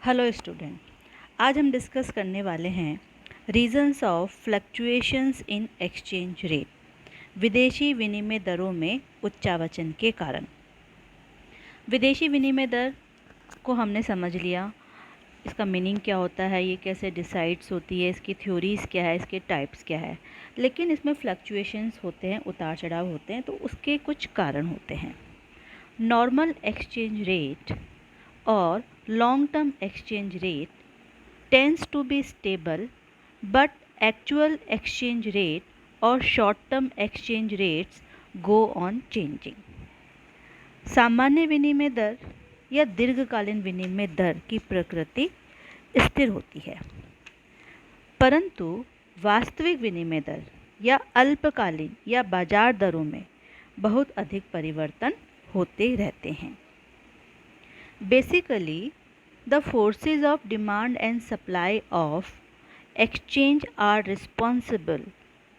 Hello student, आज हम discuss करने वाले हैं reasons of fluctuations in exchange rate, विदेशी विनिमय दरों में उच्चावचन के कारण। विदेशी विनिमय दर को हमने समझ लिया, इसका मीनिंग क्या होता है, ये कैसे डिसाइड्स होती है, इसकी थ्योरीज़ क्या है, इसके टाइप्स क्या है। लेकिन इसमें फ्लक्चुएशंस होते हैं, उतार चढ़ाव होते हैं, तो उसके कुछ कारण होते हैं। Normal exchange rate or long-term exchange rate tends to be stable, but actual exchange rate or short-term exchange rates go on changing. सामान्य विनिमय दर या दीर्घकालीन विनिमय दर की प्रकृति स्थिर होती है, परंतु वास्तविक विनिमय दर या अल्पकालीन या बाजार दरों में बहुत अधिक परिवर्तन होते रहते हैं। Basically, the forces of demand and supply of exchange are responsible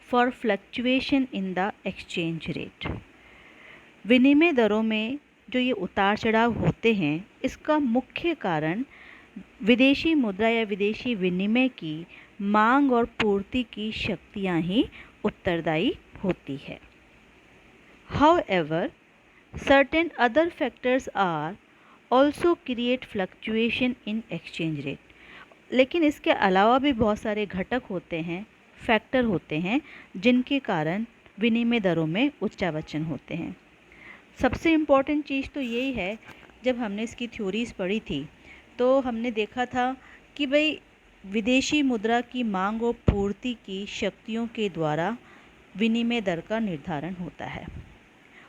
for fluctuation in the exchange rate. विनिमय दरों में जो ये उतार चढ़ाव होते हैं, इसका मुख्य कारण विदेशी मुद्रा या विदेशी विनिमय की मांग और पूर्ति की शक्तियाँ ही उत्तरदायी होती है। However, certain other factors are also create fluctuation in exchange rate. लेकिन इसके अलावा भी बहुत सारे घटक होते हैं, फैक्टर होते हैं, जिनके कारण विनिमय दरों में उच्चावचन होते हैं। सबसे इम्पॉर्टेंट चीज़ तो यही है, जब हमने इसकी थ्योरीज़ पढ़ी थी तो हमने देखा था कि भाई विदेशी मुद्रा की मांग और पूर्ति की शक्तियों के द्वारा विनिमय दर का निर्धारण होता है,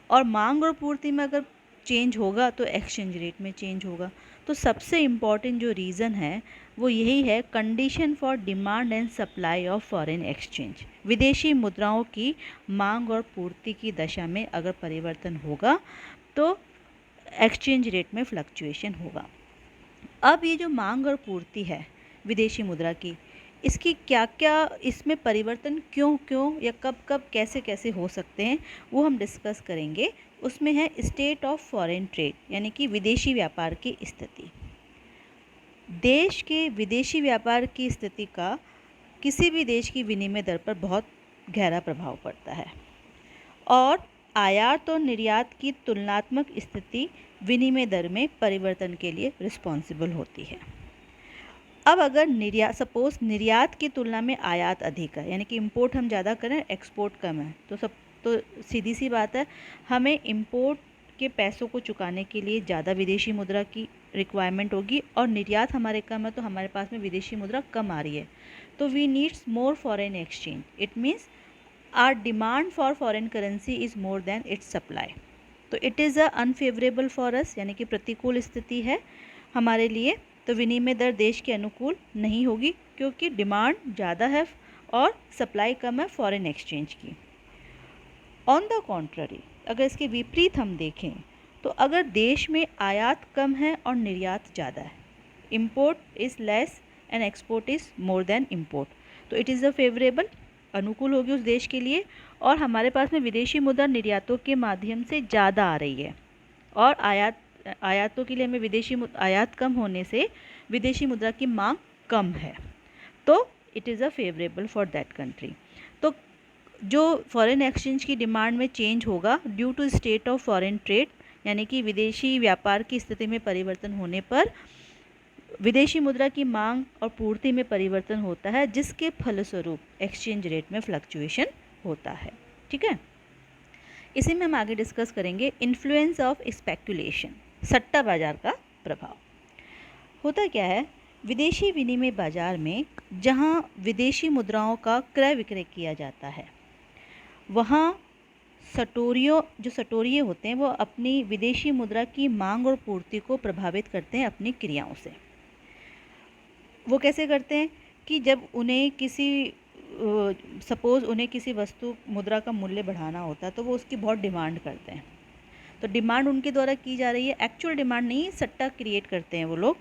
और मांग और पूर्ति में अगर चेंज होगा तो एक्सचेंज रेट में चेंज होगा। तो सबसे इम्पॉर्टेंट जो रीज़न है वो यही है, condition for demand and supply of foreign exchange. विदेशी मुद्राओं की मांग और पूर्ति की दशा में अगर परिवर्तन होगा तो एक्सचेंज रेट में फ्लक्चुएशन होगा। अब ये जो मांग और पूर्ति है विदेशी मुद्रा की, इसकी क्या क्या, इसमें परिवर्तन क्यों क्यों या कब कब कैसे कैसे हो सकते हैं, वो हम डिस्कस करेंगे। उसमें है स्टेट ऑफ फॉरेन ट्रेड, यानी कि विदेशी व्यापार की स्थिति। देश के विदेशी व्यापार की स्थिति का किसी भी देश की विनिमय दर पर बहुत गहरा प्रभाव पड़ता है, और आयात और निर्यात की तुलनात्मक स्थिति विनिमय दर में परिवर्तन के लिए रिस्पॉन्सिबल होती है। अब अगर निर्यात की तुलना में आयात अधिक है, यानी कि इंपोर्ट हम ज़्यादा करें, एक्सपोर्ट कम है, तो सीधी सी बात है, हमें इंपोर्ट के पैसों को चुकाने के लिए ज़्यादा विदेशी मुद्रा की रिक्वायरमेंट होगी, और निर्यात हमारे कम है तो हमारे पास में विदेशी मुद्रा कम आ रही है, तो we needs more foreign exchange. It means our demand for foreign currency is more than its supply. तो it is a unfavourable for us, यानी कि प्रतिकूल स्थिति है हमारे लिए। तो विनिमय दर देश के अनुकूल नहीं होगी, क्योंकि डिमांड ज़्यादा है और सप्लाई कम है फॉरेन एक्सचेंज की। ऑन द कॉन्ट्ररी, अगर इसके विपरीत हम देखें तो अगर देश में आयात कम है और निर्यात ज़्यादा है, import is less and export is more then import, तो इट इज़ अ फेवरेबल, अनुकूल होगी उस देश के लिए। और हमारे पास में विदेशी मुद्रा निर्यातों के माध्यम से ज़्यादा आ रही है, और आयातों के लिए हमें आयात कम होने से विदेशी मुद्रा की मांग कम है, तो it is a favourable for that country. तो जो फॉरेन एक्सचेंज की डिमांड में चेंज होगा due to state of foreign trade, यानी कि विदेशी व्यापार की स्थिति में परिवर्तन होने पर विदेशी मुद्रा की मांग और पूर्ति में परिवर्तन होता है, जिसके फलस्वरूप एक्सचेंज रेट में फ्लक्चुएशन होता है। ठीक है, इसी में हम आगे डिस्कस करेंगे इन्फ्लुएंस ऑफ स्पेक्युलेशन, सट्टा बाजार का प्रभाव। होता क्या है, विदेशी विनिमय बाजार में जहां विदेशी मुद्राओं का क्रय विक्रय किया जाता है, वहां सटोरिये होते हैं, वो अपनी विदेशी मुद्रा की मांग और पूर्ति को प्रभावित करते हैं अपनी क्रियाओं से। वो कैसे करते हैं कि जब उन्हें उन्हें किसी वस्तु मुद्रा का मूल्य बढ़ाना होता है, तो वो उसकी बहुत डिमांड करते हैं। तो डिमांड उनके द्वारा की जा रही है, एक्चुअल डिमांड नहीं, सट्टा क्रिएट करते हैं वो लोग,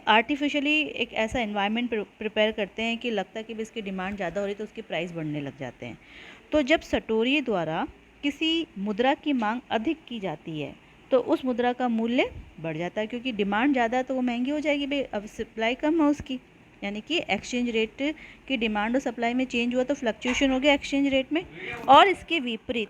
आर्टिफिशियली एक ऐसा एनवायरनमेंट प्रिपेयर करते हैं कि लगता है कि इसकी डिमांड ज़्यादा हो रही है तो उसके प्राइस बढ़ने लग जाते हैं। तो जब सटोरिये द्वारा किसी मुद्रा की मांग अधिक की जाती है तो उस मुद्रा का मूल्य बढ़ जाता है, क्योंकि डिमांड ज़्यादा है तो वो महंगी हो जाएगी भाई, अब सप्लाई कम है उसकी, यानी कि एक्सचेंज रेट की डिमांड और सप्लाई में चेंज हुआ तो फ्लक्चुएशन हो गया एक्सचेंज रेट में। और इसके विपरीत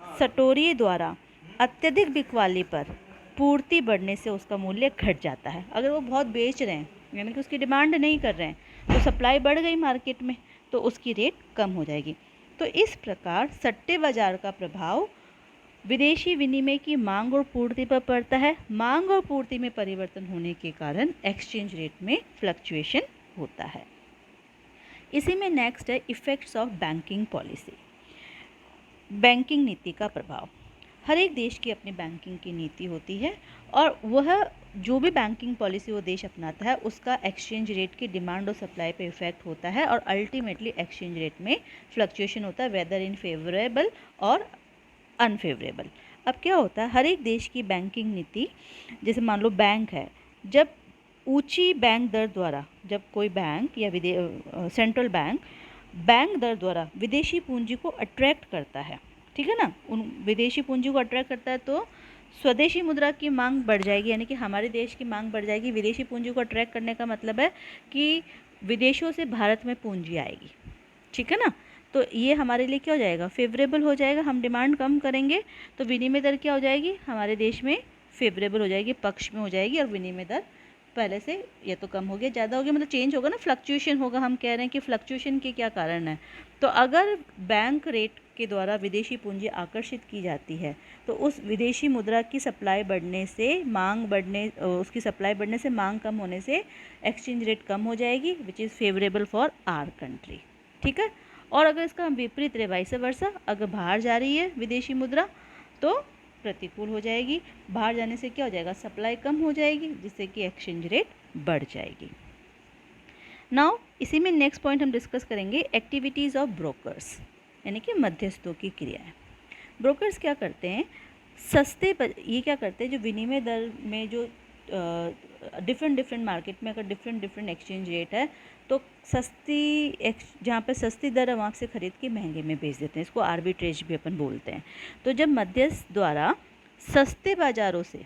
सटोरिये द्वारा अत्यधिक बिकवाली पर पूर्ति बढ़ने से उसका मूल्य घट जाता है। अगर वो बहुत बेच रहे हैं, यानी कि उसकी डिमांड नहीं कर रहे हैं, तो सप्लाई बढ़ गई मार्केट में, तो उसकी रेट कम हो जाएगी। तो इस प्रकार सट्टे बाजार का प्रभाव विदेशी विनिमय की मांग और पूर्ति पर पड़ता है। मांग और पूर्ति में परिवर्तन होने के कारण एक्सचेंज रेट में फ्लक्चुएशन होता है। इसी में नेक्स्ट है effects of banking policy. Banking नीति का प्रभाव। हर एक देश की अपनी बैंकिंग की नीति होती है, और वह जो भी बैंकिंग पॉलिसी वो देश अपनाता है उसका एक्सचेंज रेट की डिमांड और सप्लाई पे इफेक्ट होता है, और अल्टीमेटली एक्सचेंज रेट में फ्लक्चुएशन होता है, वेदर इन फेवरेबल और अनफेवरेबल। अब क्या होता है, हर एक देश की बैंकिंग नीति, जैसे मान लो बैंक है, जब ऊंची बैंक दर द्वारा, जब कोई बैंक या सेंट्रल बैंक दर द्वारा विदेशी पूंजी को अट्रैक्ट करता है, ठीक है ना, उन विदेशी पूंजी को अट्रैक्ट करता है तो स्वदेशी मुद्रा की मांग बढ़ जाएगी, यानी कि हमारे देश की मांग बढ़ जाएगी। विदेशी पूंजी को अट्रैक्ट करने का मतलब है कि विदेशों से भारत में पूंजी आएगी, ठीक है ना, तो ये हमारे लिए क्या हो जाएगा, फेवरेबल हो जाएगा। हम डिमांड कम करेंगे तो विनिमय दर क्या हो जाएगी, हमारे देश में फेवरेबल हो जाएगी, पक्ष में हो जाएगी, और विनिमय दर पहले से ये तो कम हो गया, ज़्यादा हो गया, मतलब चेंज होगा ना, फ्लक्चुएशन होगा। हम कह रहे हैं कि फ्लक्चुएशन के क्या कारण है, तो अगर बैंक रेट के द्वारा विदेशी पूंजी आकर्षित की जाती है तो उस विदेशी मुद्रा की सप्लाई बढ़ने से उसकी सप्लाई बढ़ने से मांग कम होने से एक्सचेंज रेट कम हो जाएगी, which is favourable for our country, ठीक है। और अगर इसका विपरीत रहे, वाइस वर्सा, अगर बाहर जा रही है विदेशी मुद्रा तो प्रतिकूल हो जाएगी। बाहर जाने से क्या हो जाएगा, सप्लाई कम हो जाएगी, जिससे कि एक्सचेंज रेट बढ़ जाएगी। नाउ इसी में नेक्स्ट पॉइंट हम डिस्कस करेंगे एक्टिविटीज़ ऑफ ब्रोकर्स, यानी कि मध्यस्थों की क्रियाएं। ब्रोकर्स क्या करते हैं, ये क्या करते हैं, जो विनिमय दर में जो डिफरेंट मार्केट में अगर डिफरेंट एक्सचेंज रेट है तो जहाँ पे सस्ती दर है वहाँ से ख़रीद के महंगे में बेच देते हैं, इसको आर्बिट्रेज भी अपन बोलते हैं। तो जब मध्यस्थ द्वारा सस्ते बाज़ारों से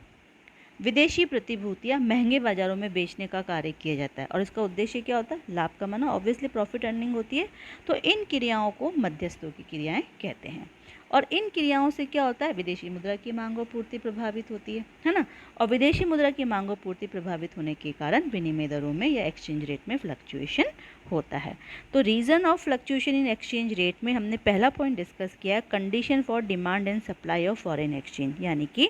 विदेशी प्रतिभूतियाँ महंगे बाज़ारों में बेचने का कार्य किया जाता है, और इसका उद्देश्य क्या होता है, लाभ कमाना, ऑब्वियसली प्रॉफिट अर्निंग होती है। तो इन क्रियाओं को मध्यस्थों की क्रियाएं कहते हैं, और इन क्रियाओं से क्या होता है, विदेशी मुद्रा की मांग और पूर्ति प्रभावित होती है ना, और विदेशी मुद्रा की मांग और पूर्ति प्रभावित होने के कारण विनिमय दरों में या एक्सचेंज रेट में फ्लक्चुएशन होता है। तो reason of fluctuation in exchange rate में हमने पहला पॉइंट डिस्कस किया, condition for demand and supply of foreign exchange, यानी कि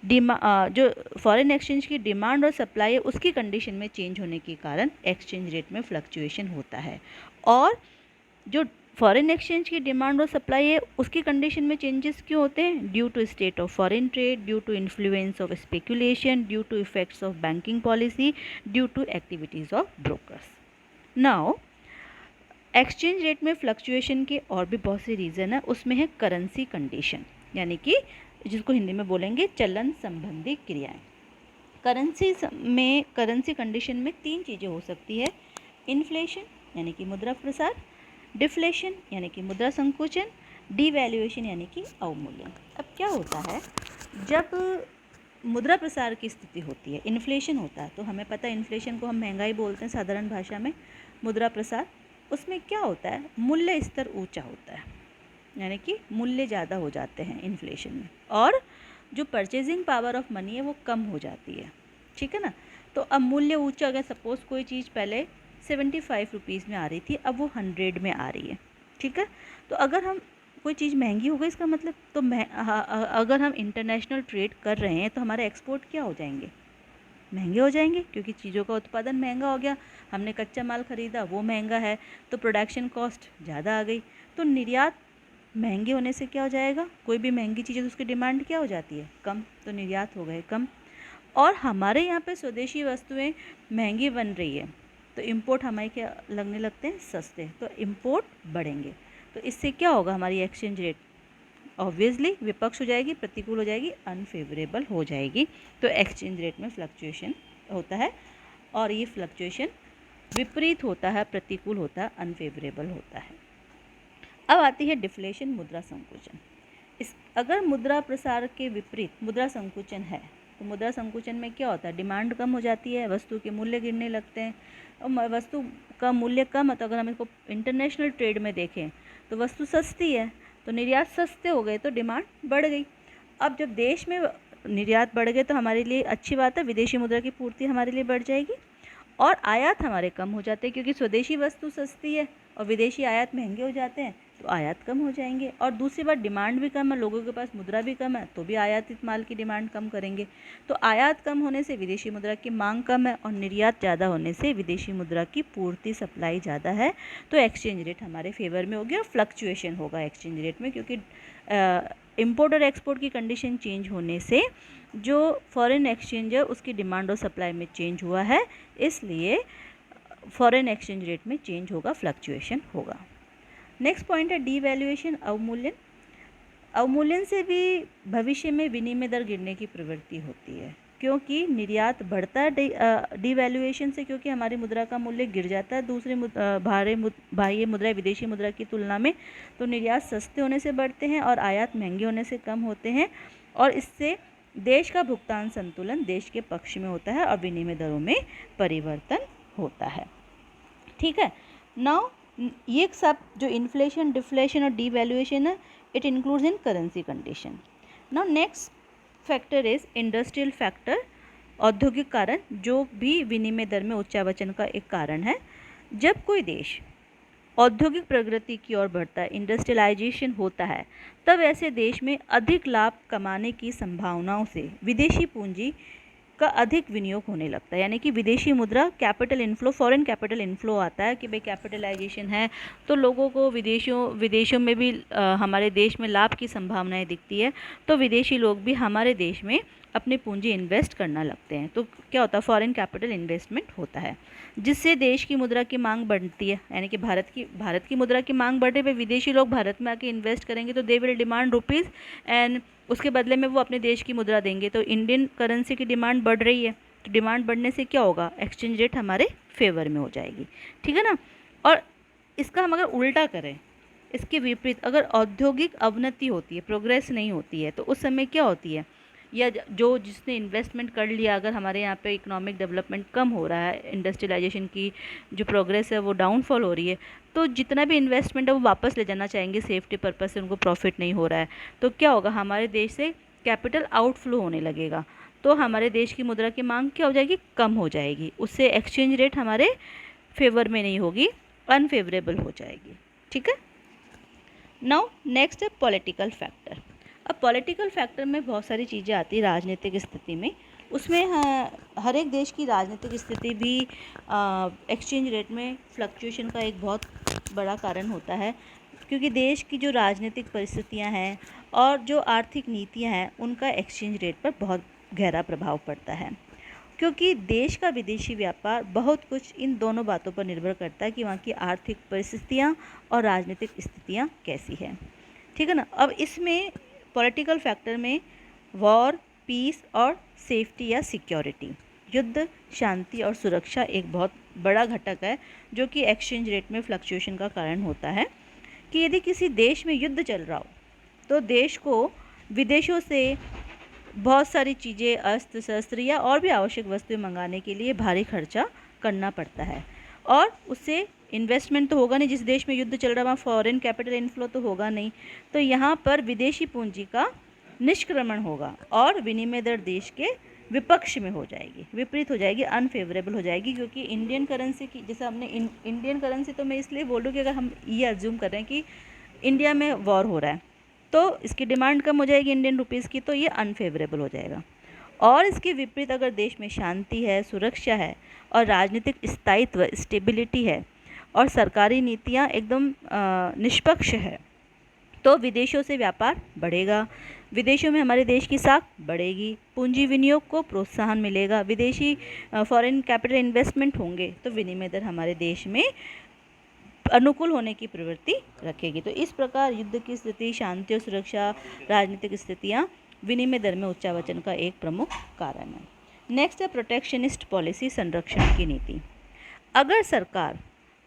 जो फॉरेन एक्सचेंज की डिमांड और सप्लाई है उसकी कंडीशन में चेंज होने के कारण एक्सचेंज रेट में फ्लक्चुएशन होता है। और जो फॉरेन एक्सचेंज की डिमांड और सप्लाई है उसकी कंडीशन में चेंजेस क्यों होते हैं, due to state of foreign trade, due to influence of speculation, due to effects of banking policy, due to activities of brokers. Now exchange rate में fluctuation के और भी बहुत से रीज़न है, उसमें है करेंसी कंडीशन, यानी कि जिसको हिंदी में बोलेंगे चलन संबंधी क्रियाएं। करेंसी कंडीशन में तीन चीज़ें हो सकती है, इन्फ्लेशन यानी कि मुद्रा प्रसार, डिफ्लेशन यानी कि मुद्रा संकुचन, डिवैल्यूएशन यानी कि अवमूल्यन। अब क्या होता है, जब मुद्रा प्रसार की स्थिति होती है, इन्फ्लेशन होता है, तो हमें पता है इन्फ्लेशन को हम महंगाई बोलते हैं साधारण भाषा में। मुद्रा प्रसार, उसमें क्या होता है, मूल्य स्तर ऊंचा होता है, यानी कि मूल्य ज़्यादा हो जाते हैं इन्फ्लेशन में, और जो परचेजिंग पावर ऑफ मनी है वो कम हो जाती है, ठीक है ना। तो अब मूल्य ऊंचा, अगर सपोज़ कोई चीज़ पहले 75 रुपीज़ में आ रही थी, अब वो 100 में आ रही है, ठीक है। तो अगर हम कोई चीज़ महंगी हो गई, इसका मतलब तो अगर हम इंटरनेशनल ट्रेड कर रहे हैं तो हमारे एक्सपोर्ट क्या हो जाएंगे, महंगे हो जाएंगे, क्योंकि चीज़ों का उत्पादन महंगा हो गया, हमने कच्चा माल ख़रीदा वो महंगा है, तो प्रोडक्शन कॉस्ट ज़्यादा आ गई। तो निर्यात महंगे होने से क्या हो जाएगा, कोई भी महंगी चीज़ है तो उसकी डिमांड क्या हो जाती है, कम, तो निर्यात हो गए कम। और हमारे यहाँ पे स्वदेशी वस्तुएं महंगी बन रही है तो इंपोर्ट हमारे क्या लगने लगते हैं, सस्ते, तो इंपोर्ट बढ़ेंगे, तो इससे क्या होगा, हमारी एक्सचेंज रेट ऑब्वियसली विपक्ष हो जाएगी, प्रतिकूल हो जाएगी, अनफेवरेबल हो जाएगी। तो एक्सचेंज रेट में फ्लक्चुएशन होता है, और ये फ्लक्चुएशन विपरीत होता है, प्रतिकूल होता है, अनफेवरेबल होता है। अब आती है डिफ्लेशन, मुद्रा संकुचन। अगर मुद्रा प्रसार के विपरीत मुद्रा संकुचन है तो मुद्रा संकुचन में क्या होता है, डिमांड कम हो जाती है, वस्तु के मूल्य गिरने लगते हैं। और वस्तु का मूल्य कम है तो अगर हम इसको इंटरनेशनल ट्रेड में देखें तो वस्तु सस्ती है तो निर्यात सस्ते हो गए तो डिमांड बढ़ गई। अब जब देश में निर्यात बढ़ गए तो हमारे लिए अच्छी बात है, विदेशी मुद्रा की पूर्ति हमारे लिए बढ़ जाएगी और आयात हमारे कम हो जाते हैं, क्योंकि स्वदेशी वस्तु सस्ती है और विदेशी आयात महंगे हो जाते हैं तो आयात कम हो जाएंगे। और दूसरी बात, डिमांड भी कम है, लोगों के पास मुद्रा भी कम है तो भी आयातित माल की डिमांड कम करेंगे। तो आयात कम होने से विदेशी मुद्रा की मांग कम है और निर्यात ज़्यादा होने से विदेशी मुद्रा की पूर्ति सप्लाई ज़्यादा है, तो एक्सचेंज रेट हमारे फेवर में होगी और फ्लक्चुएशन होगा एक्सचेंज रेट में, क्योंकि इम्पोर्ट और एक्सपोर्ट की कंडीशन चेंज होने से जो फॉरेन एक्सचेंज है उसकी डिमांड और सप्लाई में चेंज हुआ है, इसलिए फॉरेन एक्सचेंज रेट में चेंज होगा, फ्लक्चुएशन होगा। नेक्स्ट पॉइंट है डीवैल्यूएशन, अवमूल्यन। अवमूल्यन से भी भविष्य में विनिमय दर गिरने की प्रवृत्ति होती है, क्योंकि निर्यात बढ़ता है डीवैल्यूएशन से, क्योंकि हमारी मुद्रा का मूल्य गिर जाता है दूसरे बाह्य मुद्रा विदेशी मुद्रा की तुलना में, तो निर्यात सस्ते होने से बढ़ते हैं और आयात महंगे होने से कम होते हैं, और इससे देश का भुगतान संतुलन देश के पक्ष में होता है और विनिमय दरों में परिवर्तन होता है। ठीक है, नाउ ये सब जो इन्फ्लेशन, डिफ्लेशन और डीवैल्यूएशन है, it includes in currency condition. Now next factor is industrial factor, औद्योगिक कारण, जो भी विनिमय दर में उच्चावचन का एक कारण है। जब कोई देश औद्योगिक प्रगति की ओर बढ़ता है, इंडस्ट्रियलाइजेशन होता है, तब ऐसे देश में अधिक लाभ कमाने की संभावनाओं से विदेशी पूंजी का अधिक विनियोग होने लगता है, यानी कि विदेशी मुद्रा, capital inflow, foreign capital inflow आता है कि भाई कैपिटलाइजेशन है तो लोगों को विदेशों में भी हमारे देश में लाभ की संभावनाएं दिखती है, तो विदेशी लोग भी हमारे देश में अपनी पूंजी इन्वेस्ट करना लगते हैं। तो क्या होता है, फॉरेन कैपिटल इन्वेस्टमेंट होता है, जिससे देश की मुद्रा की मांग बढ़ती है, यानी कि भारत की मुद्रा की मांग बढ़े पे विदेशी लोग भारत में आके इन्वेस्ट करेंगे तो they will demand rupees and उसके बदले में वो अपने देश की मुद्रा देंगे, तो इंडियन करेंसी की डिमांड बढ़ रही है, तो डिमांड बढ़ने से क्या होगा, एक्सचेंज रेट हमारे फेवर में हो जाएगी। ठीक है ना। और इसका हम अगर उल्टा करें, इसके विपरीत, अगर औद्योगिक अवनति होती है, प्रोग्रेस नहीं होती है, तो उस समय क्या होती है, या जो जिसने इन्वेस्टमेंट कर लिया, अगर हमारे यहाँ पे इकोनॉमिक डेवलपमेंट कम हो रहा है, इंडस्ट्रियलाइजेशन की जो प्रोग्रेस है वो डाउनफॉल हो रही है, तो जितना भी इन्वेस्टमेंट है वो वापस ले जाना चाहेंगे, सेफ्टी पर्पस से उनको प्रॉफिट नहीं हो रहा है, तो क्या होगा, हमारे देश से कैपिटल आउटफ्लो होने लगेगा, तो हमारे देश की मुद्रा की मांग क्या हो जाएगी, कम हो जाएगी, उससे एक्सचेंज रेट हमारे फेवर में नहीं होगी, अनफेवरेबल हो जाएगी। ठीक है। नाउ नेक्स्ट है पॉलिटिकल फैक्टर। अब पॉलिटिकल फैक्टर में बहुत सारी चीज़ें आती है राजनीतिक स्थिति में, उसमें हर एक देश की राजनीतिक स्थिति भी एक्सचेंज रेट में फ्लक्चुएशन का एक बहुत बड़ा कारण होता है, क्योंकि देश की जो राजनीतिक परिस्थितियां हैं और जो आर्थिक नीतियां हैं उनका एक्सचेंज रेट पर बहुत गहरा प्रभाव पड़ता है, क्योंकि देश का विदेशी व्यापार बहुत कुछ इन दोनों बातों पर निर्भर करता है कि वहाँ की आर्थिक परिस्थितियाँ और राजनीतिक स्थितियाँ कैसी हैं। ठीक है ना। अब इसमें पॉलिटिकल फैक्टर में वॉर, पीस और सेफ्टी या सिक्योरिटी, युद्ध, शांति और सुरक्षा एक बहुत बड़ा घटक है जो कि एक्सचेंज रेट में फ्लक्चुएशन का कारण होता है। कि यदि किसी देश में युद्ध चल रहा हो तो देश को विदेशों से बहुत सारी चीज़ें, अस्त्र शस्त्र या और भी आवश्यक वस्तुएं मंगाने के लिए भारी खर्चा करना पड़ता है, और उससे इन्वेस्टमेंट तो होगा नहीं, जिस देश में युद्ध चल रहा है वहाँ फॉरेन कैपिटल इनफ्लो तो होगा नहीं, तो यहाँ पर विदेशी पूंजी का निष्क्रमण होगा और विनिमय दर देश के विपक्ष में हो जाएगी, विपरीत हो जाएगी, अनफेवरेबल हो जाएगी, क्योंकि इंडियन करेंसी की, जैसे हमने इंडियन करेंसी, तो मैं इसलिए बोल रही हूँ कि अगर हम ये अज्यूम कर रहे हैं कि इंडिया में वॉर हो रहा है तो इसकी डिमांड कम हो जाएगी इंडियन रुपीज़ की, तो ये अनफेवरेबल हो जाएगा। और इसके विपरीत अगर देश में शांति है, सुरक्षा है और राजनीतिक स्थायित्व, स्टेबिलिटी है और सरकारी नीतियाँ एकदम निष्पक्ष है, तो विदेशों से व्यापार बढ़ेगा, विदेशों में हमारे देश की साख बढ़ेगी, पूंजी विनियोग को प्रोत्साहन मिलेगा, विदेशी फॉरेन कैपिटल इन्वेस्टमेंट होंगे, तो विनिमय दर हमारे देश में अनुकूल होने की प्रवृत्ति रखेगी। तो इस प्रकार युद्ध की स्थिति, शांति और सुरक्षा, राजनीतिक स्थितियाँ विनिमय दर में उच्चावचन का एक प्रमुख कारण है। नेक्स्ट है प्रोटेक्शनिस्ट पॉलिसी, संरक्षण की नीति। अगर सरकार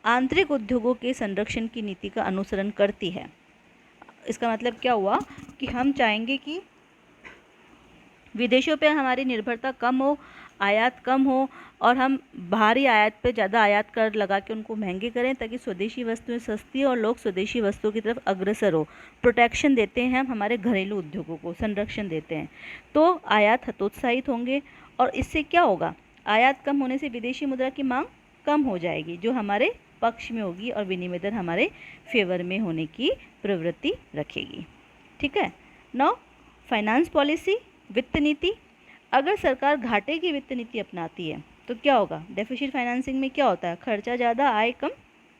आंतरिक उद्योगों के संरक्षण की नीति का अनुसरण करती है, इसका मतलब क्या हुआ कि हम चाहेंगे कि विदेशों पे हमारी निर्भरता कम हो, आयात कम हो, और हम बाहरी आयात पे ज़्यादा आयात कर लगा के उनको महंगे करें ताकि स्वदेशी वस्तुएं सस्ती और लोग स्वदेशी वस्तुओं की तरफ अग्रसर हो। प्रोटेक्शन देते हैं हम हमारे घरेलू उद्योगों को, संरक्षण देते हैं, तो आयात हतोत्साहित होंगे। और इससे क्या होगा, आयात कम होने से विदेशी मुद्रा की मांग कम हो जाएगी, जो हमारे पक्ष में होगी और विनिमय दर हमारे फेवर में होने की प्रवृत्ति रखेगी। ठीक है। नाउ फाइनेंस पॉलिसी, वित्त नीति। अगर सरकार घाटे की वित्त नीति अपनाती है तो क्या होगा, डेफिसिट फाइनेंसिंग में क्या होता है, खर्चा ज़्यादा आय कम।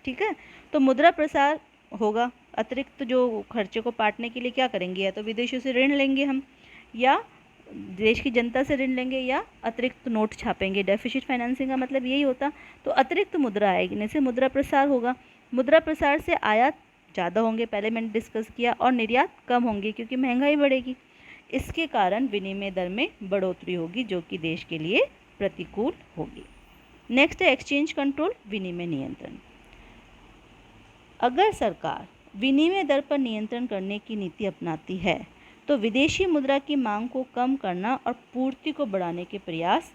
ठीक है। तो मुद्रा प्रसार होगा, अतिरिक्त जो खर्चे को पाटने के लिए क्या करेंगे, या तो विदेशों से ऋण लेंगे हम, या देश की जनता से ऋण लेंगे, या अतिरिक्त नोट छापेंगे। डेफिसिट फाइनेंसिंग का मतलब यही होता। तो अतिरिक्त मुद्रा आएगी से मुद्रा प्रसार होगा। मुद्रा प्रसार से आयात ज़्यादा होंगे, पहले मैंने डिस्कस किया, और निर्यात कम होंगे क्योंकि महंगाई बढ़ेगी। इसके कारण विनिमय दर में बढ़ोतरी होगी जो कि देश के लिए प्रतिकूल होगी। नेक्स्ट है एक्सचेंज कंट्रोल, विनिमय नियंत्रण। अगर सरकार विनिमय दर पर नियंत्रण करने की नीति अपनाती है तो विदेशी मुद्रा की मांग को कम करना और पूर्ति को बढ़ाने के प्रयास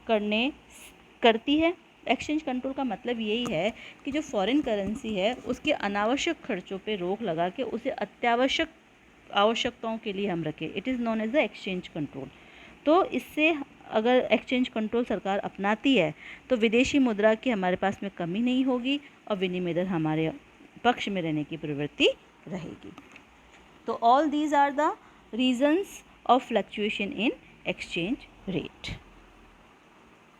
करती है। एक्सचेंज कंट्रोल का मतलब यही है कि जो फॉरेन करेंसी है उसके अनावश्यक खर्चों पे रोक लगा के उसे अत्यावश्यक आवश्यकताओं के लिए हम रखें। It is known as the exchange control. तो इससे अगर एक्सचेंज कंट्रोल सरकार अपनाती है तो विदेशी मुद्रा की हमारे पास में कमी नहीं होगी और विनिमय दर हमारे पक्ष में रहने की प्रवृत्ति रहेगी। तो all these are the reasons of fluctuation in exchange rate.